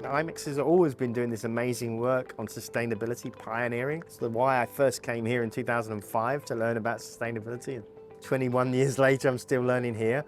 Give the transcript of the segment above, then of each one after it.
IMEX has always been doing this amazing work on sustainability, pioneering. It's why I first came here in 2005 to learn about sustainability. 21 years later, I'm still learning here.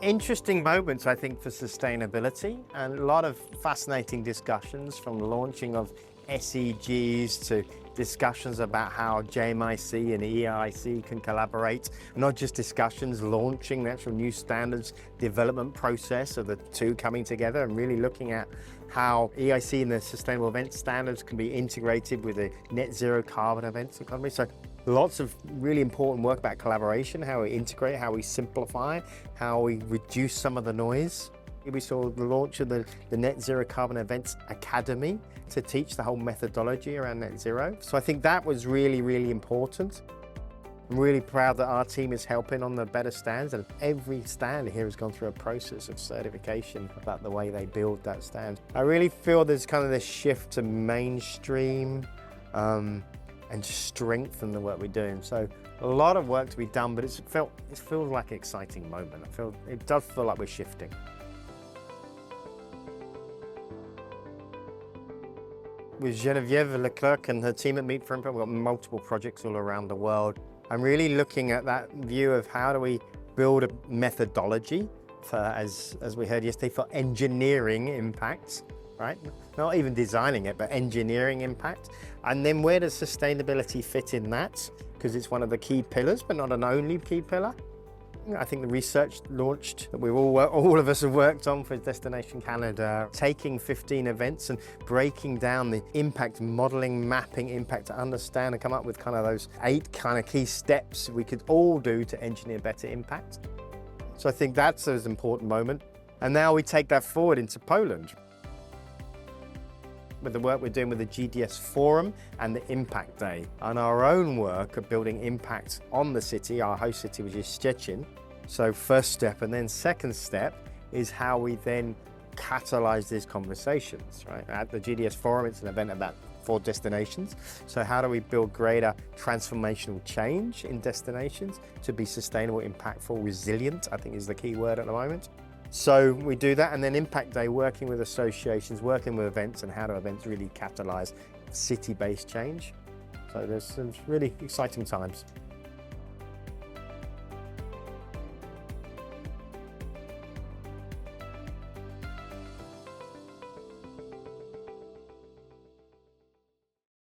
Interesting moments, I think, for sustainability, and a lot of fascinating discussions, from launching of SEGs to discussions about how JMIC and EIC can collaborate. Not just discussions, launching the actual new standards development process of the two coming together, and really looking at how EIC and the Sustainable Event Standards can be integrated with the net zero carbon events economy. So lots of really important work about collaboration, how we integrate, how we simplify, how we reduce some of the noise. We saw the launch of the Net Zero Carbon Events Academy to teach the whole methodology around net zero. So I think that was really, really important. I'm really proud that our team is helping on the better stands, and every stand here has gone through a process of certification about the way they build that stand. I really feel there's kind of this shift to mainstream and strengthen the work we're doing. So a lot of work to be done, but it feels like an exciting moment. It does feel like we're shifting. With Geneviève Leclerc and her team at Meet for Impact, we've got multiple projects all around the world. I'm really looking at that view of how do we build a methodology for, as we heard yesterday, for engineering impacts, right? Not even designing it, but engineering impact. And then where does sustainability fit in that? Because it's one of the key pillars, but not an only key pillar. I think the research launched that all of us have worked on for Destination Canada, taking 15 events and breaking down the impact, modeling, mapping impact to understand and come up with kind of those 8 kind of key steps we could all do to engineer better impact. So I think that's an important moment. And now we take that forward into Poland, with the work we're doing with the GDS-Forum and the Impact Day, and our own work of building impact on the city, our host city, which is Szczecin. So first step, and then second step is how we then catalyze these conversations, right? At the GDS-Forum, it's an event about 4 destinations. So how do we build greater transformational change in destinations to be sustainable, impactful, resilient, I think is the key word at the moment. So we do that, and then Impact Day, working with associations, working with events, and how do events really catalyze city-based change. So there's some really exciting times.